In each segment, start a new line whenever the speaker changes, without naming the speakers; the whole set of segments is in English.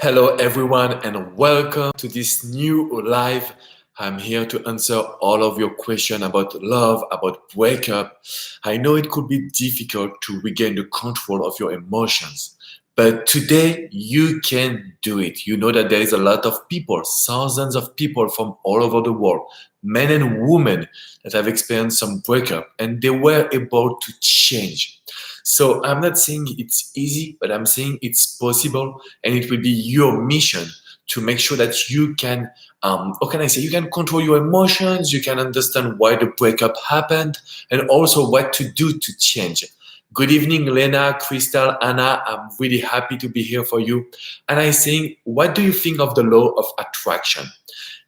Hello, everyone, and welcome to this new live. I'm here to answer all of your questions about love, about breakup. I know it could be difficult to regain the control of your emotions, but today you can do it. You know that there is a lot of people, thousands of people from all over the world, men and women that have experienced some breakup and they were able to change. So I'm not saying it's easy, but I'm saying it's possible, and it will be your mission to make sure that you can, how can I say, you can control your emotions, you can understand why the breakup happened, and also what to do to change. Good evening, Lena, Crystal, Anna. I'm really happy to be here for you. And I think, what do you think of the law of attraction?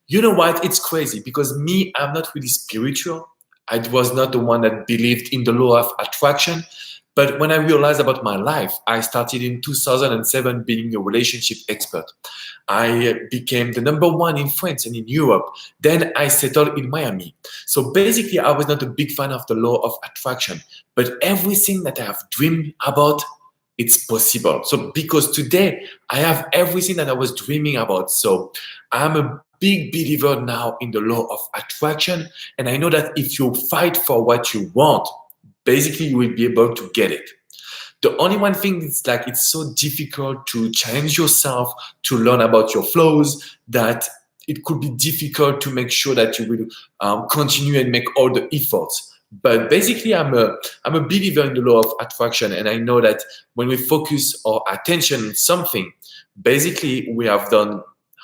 You know what? It's crazy because me, I'm not really spiritual. I was not the one that believed in the law of attraction. But when I realized about my life, I started in 2007 being a relationship expert. I became the number one in France and in Europe. Then I settled in Miami. So basically, I was not a big fan of the law of attraction, but everything that I have dreamed about, it's possible. So because today I have everything that I was dreaming about. So I'm a big believer now in the law of attraction. And I know that if you fight for what you want, basically you will be able to get it. The only one thing is like it's so difficult to challenge yourself, to learn about your flaws, that it could be difficult to make sure that you will continue and make all the efforts. But basically, I'm a believer in the law of attraction, and I know that when we focus our attention on something, basically we have done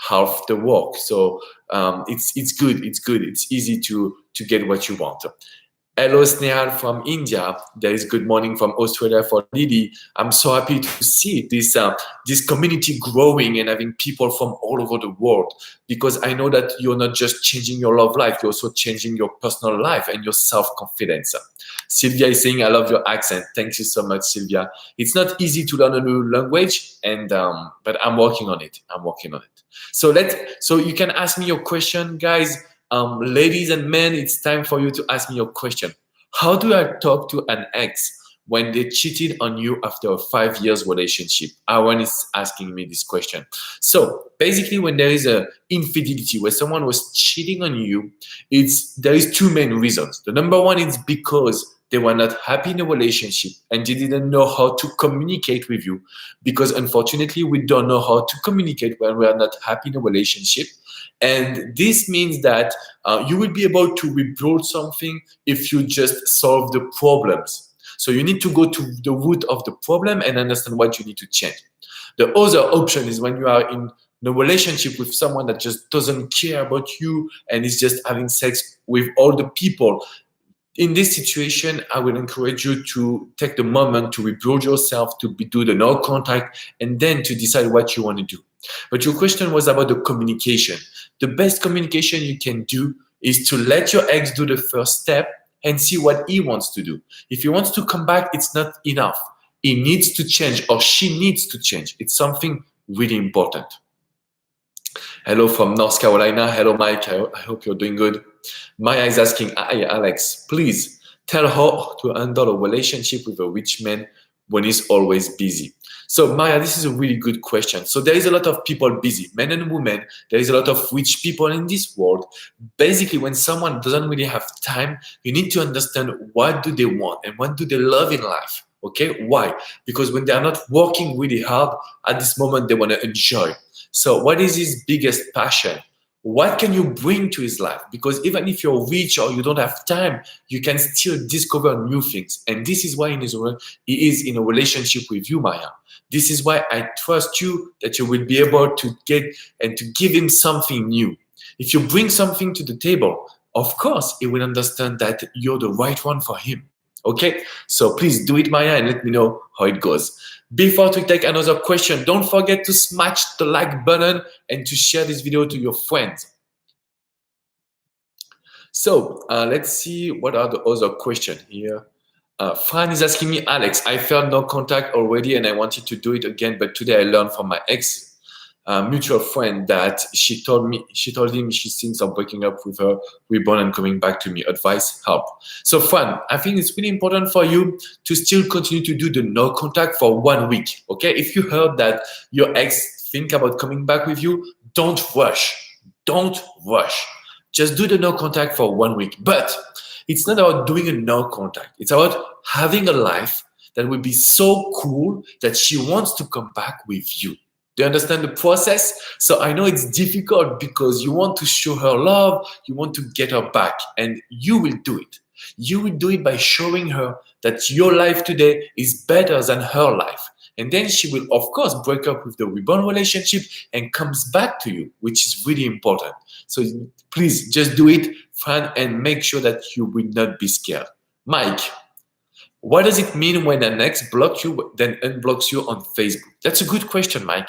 half the work. So it's good. It's good. It's easy to get what you want. Hello, Snehal from India. There is good morning from Australia for Lily. I'm so happy to see this community growing and having people from all over the world, because I know that you're not just changing your love life, you're also changing your personal life and your self-confidence. Sylvia is saying, I love your accent. Thank you so much, Sylvia. It's not easy to learn a new language, and but I'm working on it. I'm working on it. So you can ask me your question, guys. Ladies and men, it's time for you to ask me your question. How do I talk to an ex when they cheated on you after a 5 years relationship? Aaron is asking me this question. So basically, when there is a infidelity, where someone was cheating on you, there is two main reasons. The number one is because they were not happy in a relationship and they didn't know how to communicate with you, because unfortunately we don't know how to communicate when we are not happy in a relationship. And this means that you will be able to rebuild something if you just solve the problems. So you need to go to the root of the problem and understand what you need to change. The other option is when you are in a relationship with someone that just doesn't care about you and is just having sex with all the people. In this situation, I will encourage you to take the moment to rebuild yourself, to do the no contact, and then to decide what you want to do. But your question was about the communication. The best communication you can do is to let your ex do the first step and see what he wants to do. If he wants to come back, it's not enough. He needs to change, or she needs to change. It's something really important. Hello from North Carolina. Hello, Mike. I hope you're doing good. Maya is asking, hi, Alex, please tell her to handle a relationship with a rich man when he's always busy. So, Maya, this is a really good question. So there is a lot of people busy, men and women. There is a lot of rich people in this world. Basically, when someone doesn't really have time, you need to understand what do they want and what do they love in life. Okay, why? Because when they are not working really hard, at this moment, they want to enjoy. So what is his biggest passion? What can you bring to his life? Because even if you're rich or you don't have time, you can still discover new things. And this is why he is in a relationship with you, Maya. This is why I trust you that you will be able to get and to give him something new. If you bring something to the table, of course, he will understand that you're the right one for him. Okay? So please do it, Maya, and let me know how it goes. Before to take another question, don't forget to smash the like button and to share this video to your friends. So let's see what are the other questions here. Fran is asking me, Alex, I felt no contact already and I wanted to do it again, but today I learned from my ex mutual friend that she told him she's thinks of breaking up with her, reborn and coming back to me. Advice, help. So Fran, I think it's really important for you to still continue to do the no contact for 1 week. Okay, if you heard that your ex think about coming back with you, don't rush. Don't rush. Just do the no contact for 1 week. But it's not about doing a no contact. It's about having a life that will be so cool that she wants to come back with you. Do you understand the process? So I know it's difficult because you want to show her love, you want to get her back, and you will do it. You will do it by showing her that your life today is better than her life. And then she will, of course, break up with the reborn relationship and comes back to you, which is really important. So please just do it, fun, and make sure that you will not be scared. Mike, what does it mean when an ex blocks you, then unblocks you on Facebook? That's a good question, Mike.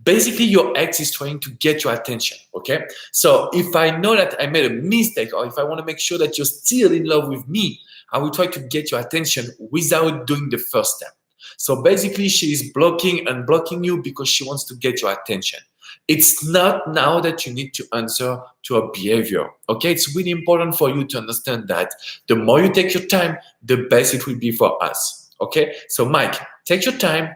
Basically, your ex is trying to get your attention, okay? So if I know that I made a mistake, or if I want to make sure that you're still in love with me, I will try to get your attention without doing the first step. So basically, she is blocking and blocking you because she wants to get your attention. It's not now that you need to answer to her behavior. Okay, it's really important for you to understand that the more you take your time, the best it will be for us. Okay, so Mike, take your time.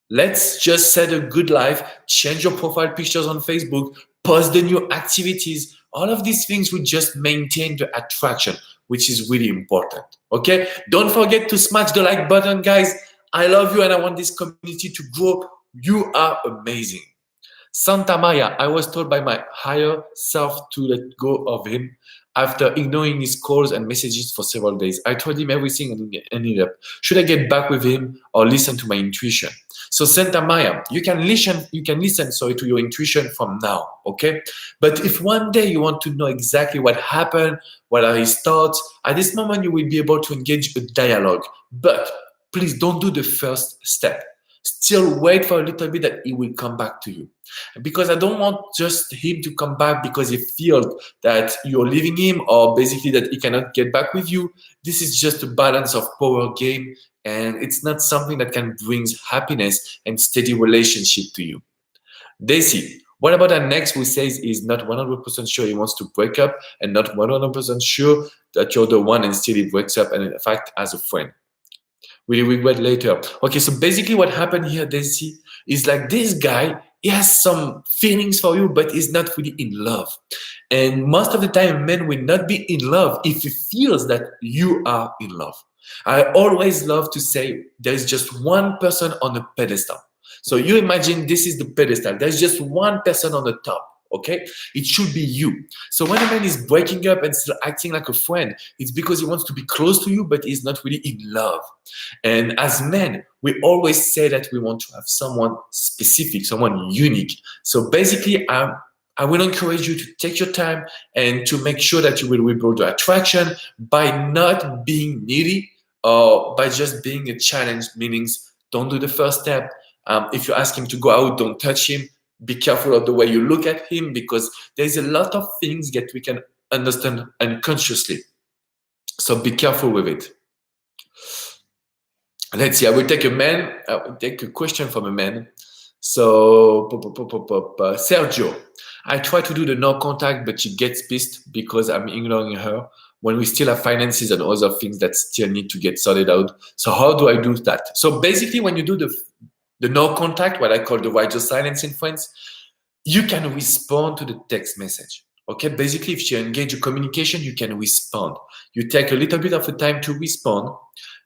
Let's just set a good life, change your profile pictures on Facebook, post the new activities. All of these things will just maintain the attraction, which is really important. Okay, don't forget to smash the like button, guys. I love you and I want this community to grow. You are amazing. Santa Maya, I was told by my higher self to let go of him after ignoring his calls and messages for several days. I told him everything and ended up. Should I get back with him or listen to my intuition? So Santa Maya, you can listen to your intuition from now, okay? But if one day you want to know exactly what happened, what are his thoughts, at this moment you will be able to engage a dialogue. But please don't do the first step. Still wait for a little bit that he will come back to you. Because I don't want just him to come back because he feels that you're leaving him or basically that he cannot get back with you. This is just a balance of power game and it's not something that can bring happiness and steady relationship to you. Daisy, what about our next who says he's not 100% sure he wants to break up and not 100% sure that you're the one and still he breaks up and in fact as a friend? We regret later. Okay, so basically what happened here, Daisy, is like this guy, he has some feelings for you, but he's not really in love. And most of the time, men will not be in love if he feels that you are in love. I always love to say there's just one person on the pedestal. So you imagine this is the pedestal. There's just one person on the top. Okay, it should be you. So when a man is breaking up and still acting like a friend, it's because he wants to be close to you, but he's not really in love. And as men, we always say that we want to have someone specific, someone unique. So basically, I will encourage you to take your time and to make sure that you will rebuild the attraction by not being needy or by just being a challenge, meaning don't do the first step. If you ask him to go out, don't touch him. Be careful of the way you look at him because there's a lot of things that we can understand unconsciously. So be careful with it. Let's see. I will take a question from a man. So Sergio, I try to do the no contact, but she gets pissed because I'm ignoring her when we still have finances and other things that still need to get sorted out. So how do I do that? So basically, when you do the no contact, what I call the radio silence in France, you can respond to the text message. Okay, basically, if you engage a communication, you can respond. You take a little bit of a time to respond.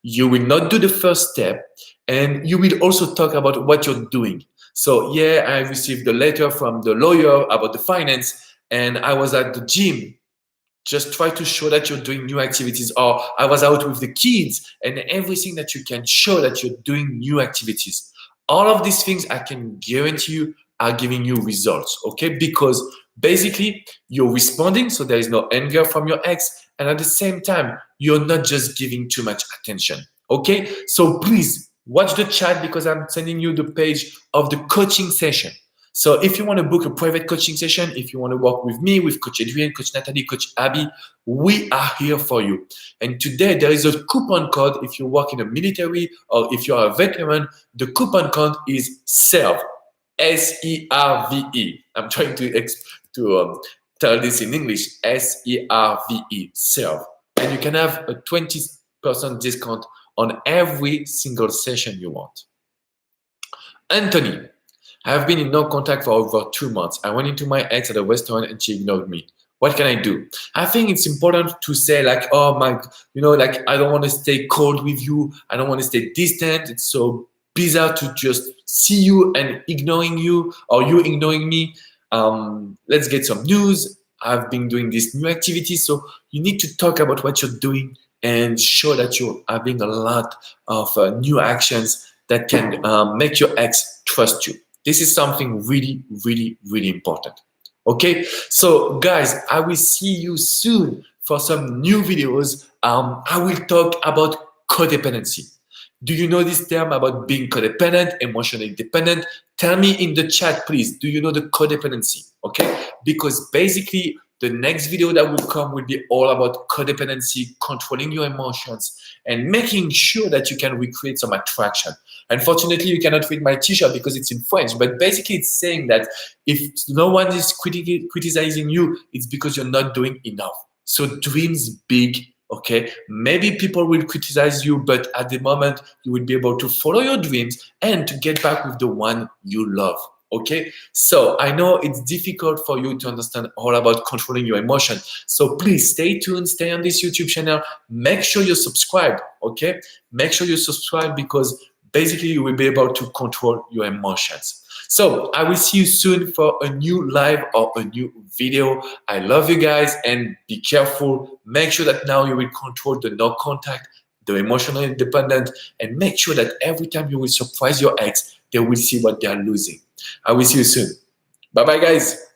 You will not do the first step, and you will also talk about what you're doing. So, yeah, I received a letter from the lawyer about the finance, and I was at the gym. Just try to show that you're doing new activities, or I was out with the kids, and everything that you can show that you're doing new activities. All of these things I can guarantee you are giving you results, okay? Because basically you're responding, so there is no anger from your ex, and at the same time, you're not just giving too much attention, okay? So please watch the chat because I'm sending you the page of the coaching session. So if you want to book a private coaching session, if you want to work with me, with Coach Adrian, Coach Natalie, Coach Abby, we are here for you. And today there is a coupon code. If you work in the military or if you are a veteran, the coupon code is SERVE, SERVE. I'm trying to tell this in English, SERVE, SERVE. And you can have a 20% discount on every single session you want. Anthony, I've been in no contact for over 2 months. I went into my ex at a restaurant and she ignored me. What can I do? I think it's important to say like, oh my, like I don't want to stay cold with you. I don't want to stay distant. It's so bizarre to just see you and ignoring you or you ignoring me. Let's get some news. I've been doing this new activity. So you need to talk about what you're doing and show that you're having a lot of new actions that can make your ex trust you. This is something really, really, really important. Okay, so guys, I will see you soon for some new videos. I will talk about codependency. Do you know this term about being codependent, emotionally dependent? Tell me in the chat, please. Do you know the codependency? Okay, because basically the next video that will come will be all about codependency, controlling your emotions, and making sure that you can recreate some attraction. Unfortunately, you cannot read my t-shirt because it's in French, but basically it's saying that if no one is criticizing you, it's because you're not doing enough. So dreams big, okay? Maybe people will criticize you, but at the moment, you will be able to follow your dreams and to get back with the one you love. Okay, so I know it's difficult for you to understand all about controlling your emotion. So please stay tuned, stay on this YouTube channel. Make sure you subscribe, okay? Make sure you subscribe because basically you will be able to control your emotions. So I will see you soon for a new live or a new video. I love you guys and be careful. Make sure that now you will control the no contact, the emotionally independent, and make sure that every time you will surprise your ex, they will see what they are losing. I will see you soon. Bye-bye, guys.